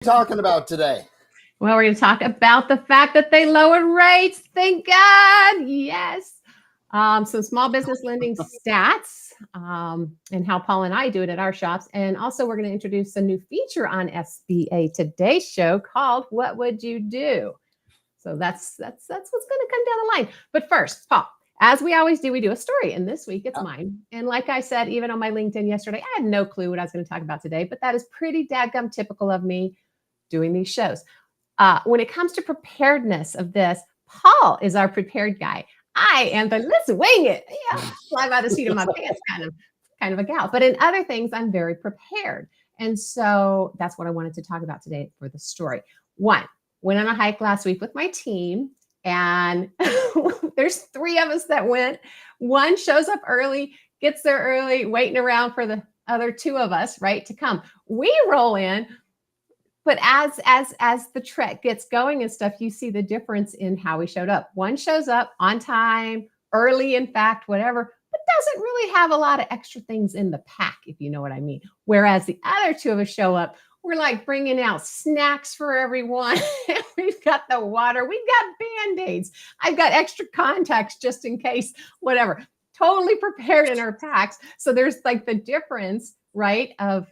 Talking about today? Well, we're going to talk about the fact that they lowered rates. Thank God. Yes. Some small business lending stats and how Paul and I do it at our shops. And also, we're going to introduce a new feature on SBA Today show called "What Would You Do?" So that's what's going to come down the line. But first, Paul, as we always do, we do a story. And this week it's mine. And like I said, even on my LinkedIn yesterday, I had no clue what I was going to talk about today. But that is pretty dadgum typical of me doing these shows. When it comes to preparedness of this, Paul is our prepared guy. I am the let's wing it, fly by the seat of my pants kind of a gal. But in other things, I'm very prepared. And so that's what I wanted to talk about today for the story. One, went on a hike last week with my team, and there's 3 of us that went. One shows up early, gets there early, waiting around for the other 2 of us, right, to come. We roll in. But as the trek gets going and stuff, you see the difference in how we showed up. One shows up on time, early, in fact, whatever, but doesn't really have a lot of extra things in the pack, if you know what I mean. Whereas the other 2 of us show up, we're like bringing out snacks for everyone. We've got the water. We've got Band-Aids. I've got extra contacts just in case, whatever. Totally prepared in our packs. So there's like the difference, right, of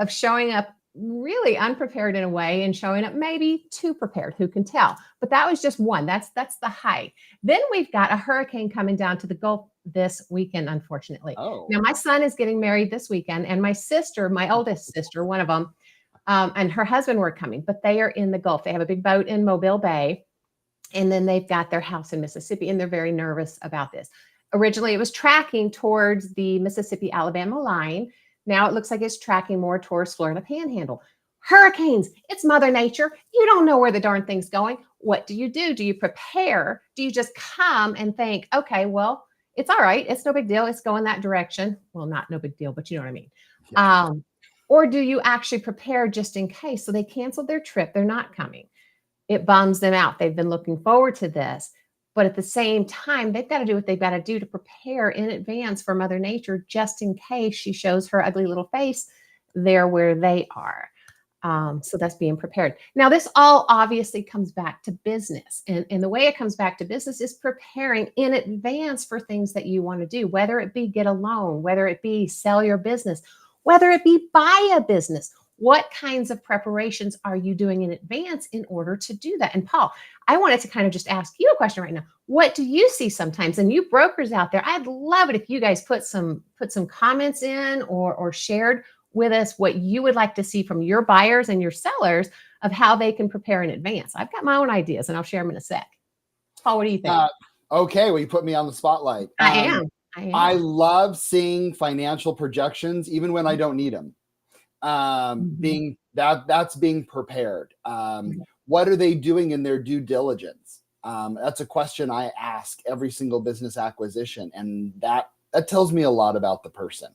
showing up really unprepared in a way and showing up maybe too prepared. Who can tell? But that was just one. That's the high. Then we've got a hurricane coming down to the Gulf this weekend, unfortunately. Oh. Now, my son is getting married this weekend, and my sister, my oldest sister, one of them, and her husband were coming, but they are in the Gulf. They have a big boat in Mobile Bay, and then they've got their house in Mississippi, and they're very nervous about this. Originally, it was tracking towards the Mississippi-Alabama line. Now it looks like it's tracking more towards Florida Panhandle. Hurricanes, it's Mother Nature. You don't know where the darn thing's going. What do? Do you prepare? Do you just come and think, okay, well, it's all right. It's no big deal. It's going that direction. Well, not no big deal, but you know what I mean. Yeah. Or do you actually prepare just in case? So they canceled their trip. They're not coming. It bums them out. They've been looking forward to this. But at the same time, they've got to do what they've got to do to prepare in advance for Mother Nature, just in case she shows her ugly little face there where they are. So that's being prepared. Now, this all obviously comes back to business. And the way it comes back to business is preparing in advance for things that you want to do, whether it be get a loan, whether it be sell your business, whether it be buy a business. What kinds of preparations are you doing in advance in order to do that? And Paul, I wanted to kind of just ask you a question right now. What do you see sometimes? And you brokers out there, I'd love it if you guys put some comments in or shared with us what you would like to see from your buyers and your sellers of how they can prepare in advance. I've got my own ideas and I'll share them in a sec. Paul, what do you think? Okay, well, you put me on the spotlight. I am. I love seeing financial projections, even when I don't need them. That's being prepared. What are they doing in their due diligence? That's a question I ask every single business acquisition, and that tells me a lot about the person.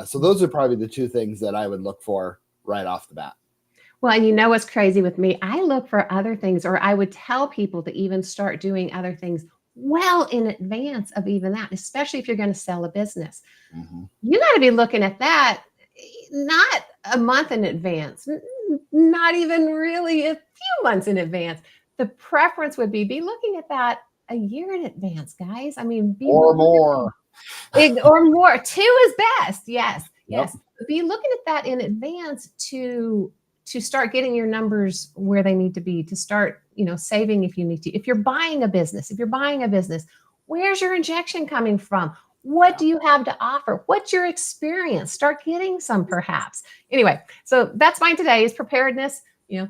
So those are probably the 2 things that I would look for right off the bat. Well, and you know what's crazy with me? I look for other things, or I would tell people to even start doing other things well in advance of even that, especially if you're going to sell a business. Mm-hmm. You got to be looking at that not a month in advance, not even really a few months in advance. The preference would be looking at that a year in advance, guys. I mean, or more. Or more. 2 is best. Yes. Yes. Be looking at that in advance to start getting your numbers where they need to be, to start, saving if you need to. If you're buying a business, where's your injection coming from? What do you have to offer? What's your experience? Start getting some, perhaps. Anyway, so that's mine today is preparedness, kind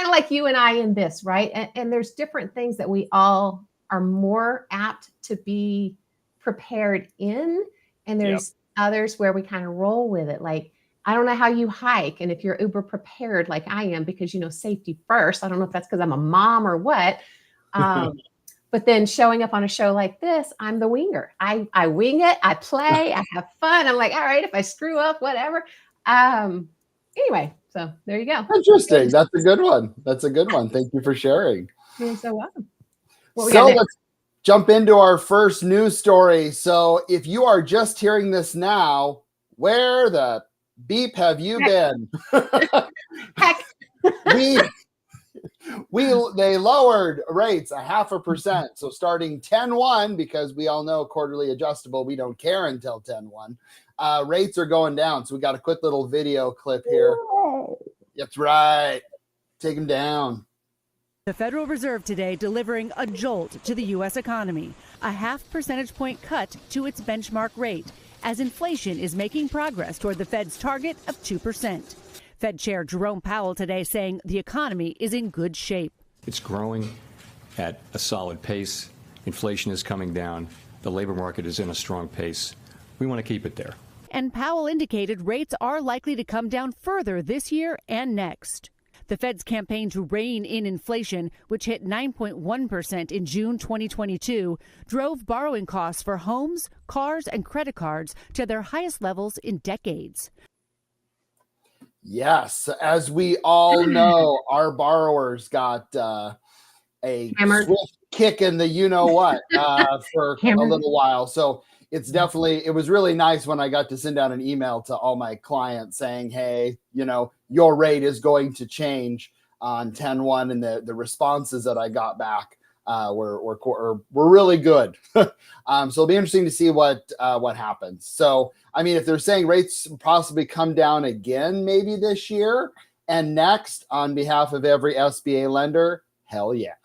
of like you and I in this, right? And there's different things that we all are more apt to be prepared in. And there's others where we kind of roll with it. Like, I don't know how you hike. And if you're uber prepared like I am, because, safety first, I don't know if that's because I'm a mom or what. But then showing up on a show like this, I'm the winger. I wing it. I play. I have fun. I'm like, all right, if I screw up, whatever. Anyway, so there you go. Interesting. That's a good one. Thank you for sharing. You're so welcome. So let's jump into our first news story. So if you are just hearing this now, where the Beep, have you Heck. been? Heck. They lowered rates 0.5%. So starting 10/1, because we all know quarterly adjustable, we don't care until 10/1. Rates are going down. So we got a quick little video clip here. That's right. Take them down. The Federal Reserve today delivering a jolt to the U.S. economy, a 0.5 percentage point cut to its benchmark rate, as inflation is making progress toward the Fed's target of 2%. Fed Chair Jerome Powell today saying the economy is in good shape. It's growing at a solid pace. Inflation is coming down. The labor market is in a strong pace. We want to keep it there. And Powell indicated rates are likely to come down further this year and next. The Fed's campaign to rein in inflation, which hit 9.1% in June 2022, drove borrowing costs for homes, cars, and credit cards to their highest levels in decades. Yes, as we all know, our borrowers got a swift kick in the you-know-what for a little while. So it was really nice when I got to send out an email to all my clients saying, hey, your rate is going to change on 10/1, and the responses that I got back were really good. So it'll be interesting to see what happens. So, I mean, if they're saying rates possibly come down again, maybe this year and next on behalf of every SBA lender, hell yeah.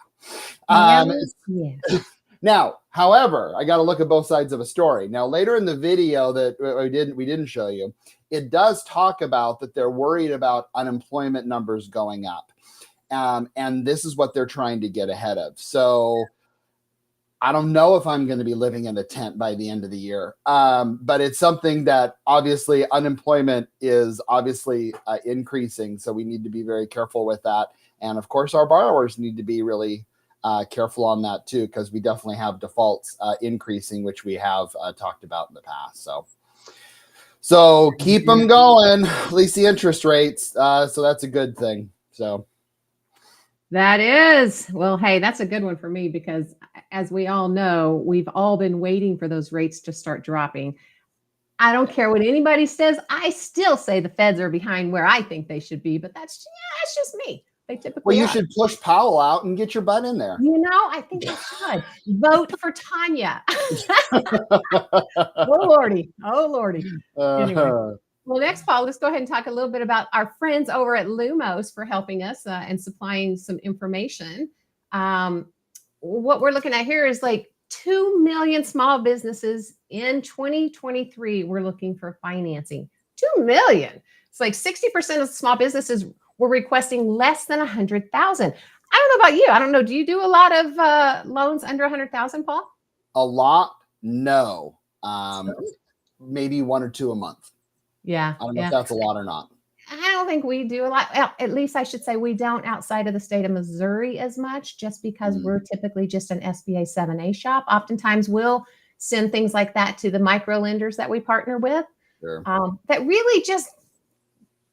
Now, however, I got to look at both sides of a story. Now, later in the video that we didn't show you, it does talk about that they're worried about unemployment numbers going up. And this is what they're trying to get ahead of. So I don't know if I'm going to be living in a tent by the end of the year. But it's something that obviously unemployment is obviously increasing. So we need to be very careful with that. And of course, our borrowers need to be really careful on that too, because we definitely have defaults increasing, which we have talked about in the past. So keep them going, at least the interest rates. So that's a good thing. So that is, well, hey, that's a good one for me, because as we all know, we've all been waiting for those rates to start dropping. I don't care what anybody says. I still say the Feds are behind where I think they should be, but that's just me. They typically you should push Powell out and get your butt in there. I think they should vote for Tanya. Oh Lordy. Anyway. Well, next, Paul, let's go ahead and talk a little bit about our friends over at Lumos for helping us and supplying some information. What we're looking at here is like 2 million small businesses in 2023 we're looking for financing. 2 million. It's like 60% of small businesses were requesting less than 100,000. I don't know about you. I don't know. Do you do a lot of loans under 100,000, Paul? A lot? No. Maybe 1 or 2 a month. Yeah. I don't know if that's a lot or not. I don't think we do a lot. Well, at least I should say we don't outside of the state of Missouri as much, just because we're typically just an SBA 7A shop. Oftentimes we'll send things like that to the micro lenders that we partner with. Sure. That really just,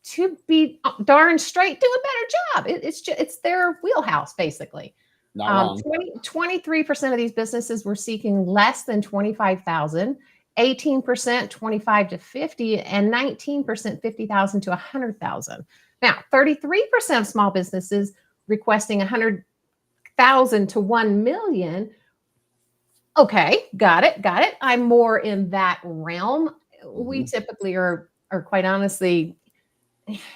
to be darn straight, do a better job. It's their wheelhouse, basically. 23% of these businesses were seeking less than 25,000, 18% 25 to 50, and 19% 50,000 to 100,000. Now, 33% of small businesses requesting 100,000 to 1 million. Okay, got it. I'm more in that realm. We typically are quite honestly,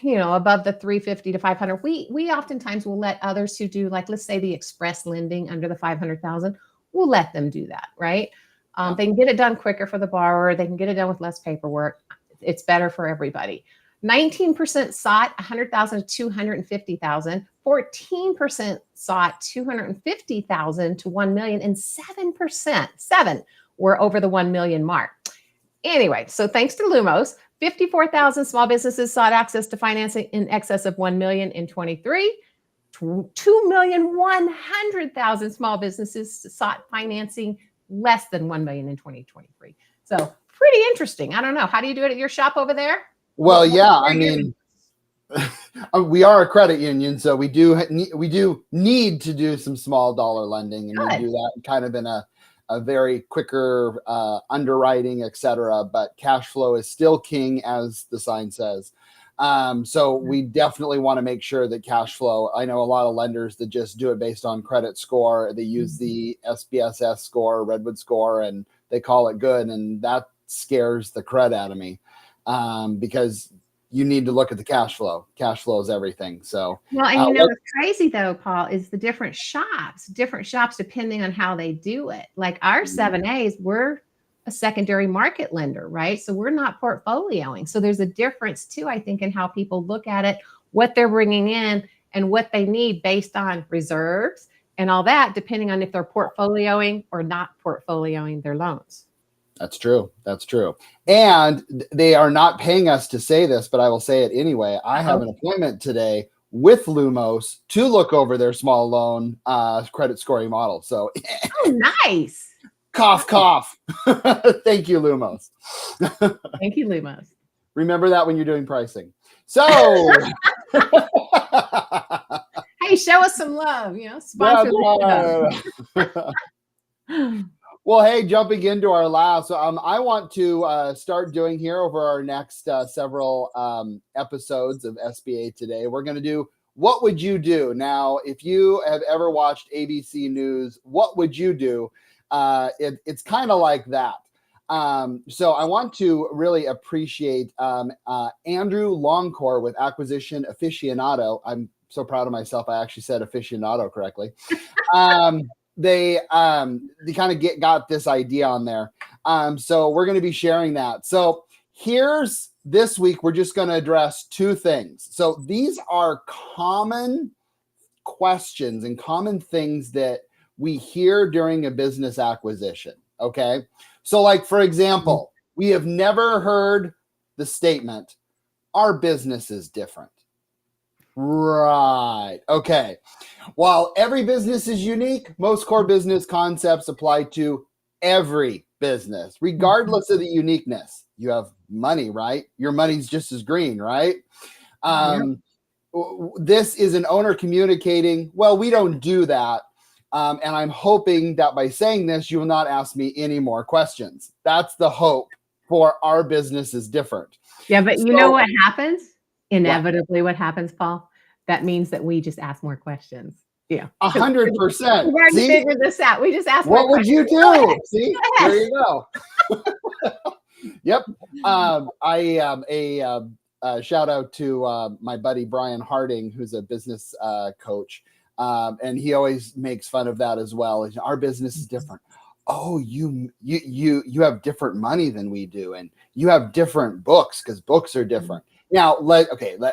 above the 350 to 500. We oftentimes will let others who do, like, let's say the express lending under the 500,000, we'll let them do that, right? They can get it done quicker for the borrower. They can get it done with less paperwork. It's better for everybody. 19% sought 100,000 to 250,000. 14% sought 250,000 to 1 million, and 7% were over the 1 million mark. Anyway, so thanks to Lumos, 54,000 small businesses sought access to financing in excess of 1 million in 23. 2,100,000 small businesses sought financing less than 1 million in 2023. So pretty interesting. I don't know. How do you do it at your shop over there? Well, yeah, I mean, we are a credit union, so we do need to do some small dollar lending, and we do that kind of in a a very quicker underwriting, et cetera, but cash flow is still king, as the sign says. So we definitely want to make sure that cash flow, I know a lot of lenders that just do it based on credit score. They use the SBSS score, Redwood score, and they call it good. And that scares the crud out of me, because you need to look at the cash flow. Cash flow is everything. So, well, and you know what's crazy though, Paul, is the different shops depending on how they do it. Like our 7As, we're a secondary market lender, right? So we're not portfolioing. So there's a difference too, I think, in how people look at it, what they're bringing in and what they need based on reserves and all that, depending on if they're portfolioing or not portfolioing their loans. That's true. That's true. And they are not paying us to say this, but I will say it anyway. I have an appointment today with Lumos to look over their small loan credit scoring model. So, oh, nice. Cough, cough. Thank you, Lumos. Thank you, Lumos. Remember that when you're doing pricing. So, hey, show us some love. You know, sponsor the show. Well, hey, jumping into our last, I want to start doing here over our next several episodes of SBA Today. We're going to do What Would You Do? Now, if you have ever watched ABC News, What Would You Do? It's kind of like that. So I want to really appreciate Andrew Longcore with Acquisition Aficionado. I'm so proud of myself. I actually said aficionado correctly. They kind of got this idea on there. So we're going to be sharing that. So here's this week, we're just going to address two things. So these are common questions and common things that we hear during a business acquisition. Okay. So like, for example, we have never heard the statement, our business is different. Right. Okay. While every business is unique, most core business concepts apply to every business, regardless of the uniqueness. You have money, right? Your money's just as green, right? This is an owner communicating, well, we don't do that. And I'm hoping that by saying this, you will not ask me any more questions. That's the hope for our business is different. Yeah, but you know what happens? Inevitably, what happens, Paul? That means that we just ask more questions. Yeah, 100%. We've already figured this out. We just ask. What would you do? See, there you go. Yep. A shout out to my buddy Brian Harding, who's a business coach, and he always makes fun of that as well. Our business is different. Oh, you have different money than we do, and you have different books because books are different. Now,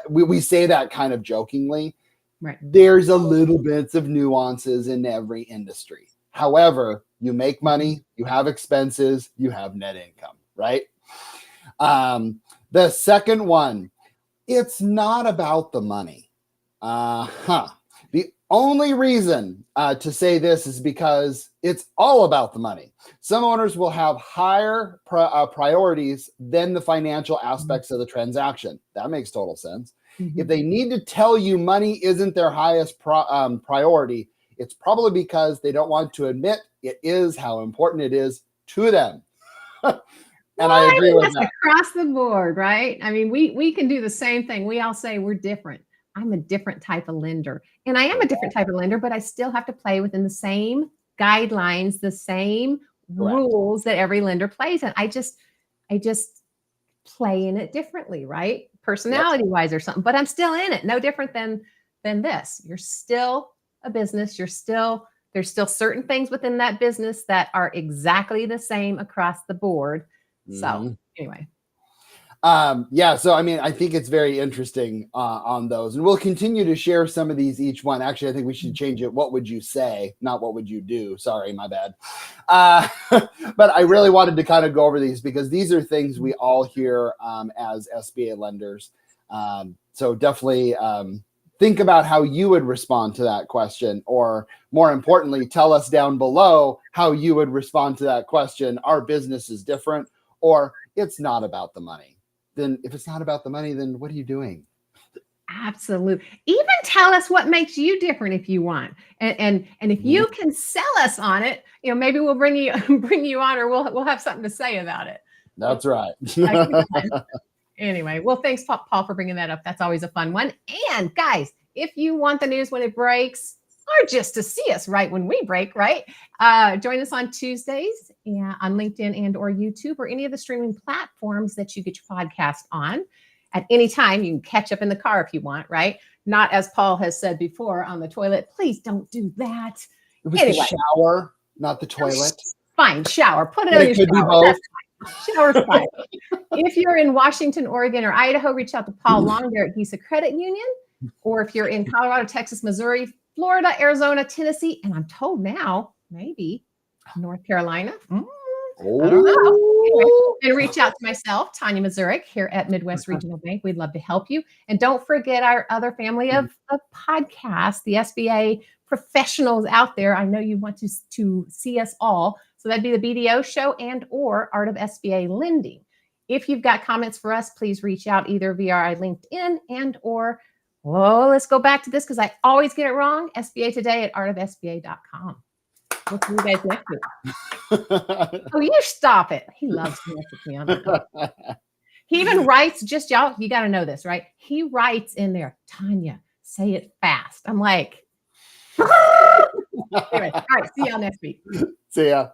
we say that kind of jokingly. Right. There's a little bits of nuances in every industry. However, you make money, you have expenses, you have net income, right? The second one, it's not about the money. The only reason to say this is because it's all about the money. Some owners will have higher priorities than the financial aspects of the transaction. That makes total sense. Mm-hmm. If they need to tell you money isn't their highest priority, it's probably because they don't want to admit it is how important it is to them. And I agree with that. Across the board, right? I mean, we can do the same thing. We all say we're different. I'm a different type of lender. And I am a different type of lender, but I still have to play within the same guidelines, the same rules that every lender plays in. I just play in it differently, right? Personality wise or something, but I'm still in it. No different than this. You're still a business. there's still certain things within that business that are exactly the same across the board. So anyway. So I mean, I think it's very interesting on those, and we'll continue to share some of these each one. Actually, I think we should change it. What would you say? Not what would you do? Sorry, my bad. But I really wanted to kind of go over these because these are things we all hear as SBA lenders. So definitely think about how you would respond to that question, or more importantly, tell us down below how you would respond to that question. Our business is different, or it's not about the money. Then if it's not about the money, then what are you doing? Absolutely. Even tell us what makes you different if you want. And if you can sell us on it, maybe we'll bring you on, or we'll have something to say about it. That's right. Anyway, well, thanks, Paul, for bringing that up. That's always a fun one. And guys, if you want the news when it breaks, or just to see us right when we break, right? Join us on Tuesdays on LinkedIn and or YouTube or any of the streaming platforms that you get your podcast on. At any time, you can catch up in the car if you want, right? Not, as Paul has said before, on the toilet. Please don't do that. It was the shower, not the toilet. Fine, shower. Put it But on it your could be shower. both. Shower's fine. If you're in Washington, Oregon, or Idaho, reach out to Paul Long there at Visa Credit Union. Or if you're in Colorado, Texas, Missouri, Florida, Arizona, Tennessee, and I'm told now, maybe North Carolina. I don't know. Anyway, and reach out to myself, Tanya Mazurek, here at Midwest Regional Bank. We'd love to help you. And don't forget our other family of podcasts, the SBA professionals out there. I know you want to see us all. So that'd be the BDO show and or Art of SBA Lending. If you've got comments for us, please reach out either via our LinkedIn and or, let's go back to this because I always get it wrong, SBA Today at artofsba.com. We'll see you guys next week. Oh, you stop it. He loves to mess with me on that. He even writes, just y'all, you got to know this, right? He writes in there, Tanya, say it fast. I'm like, anyway, all right, see y'all next week. See ya.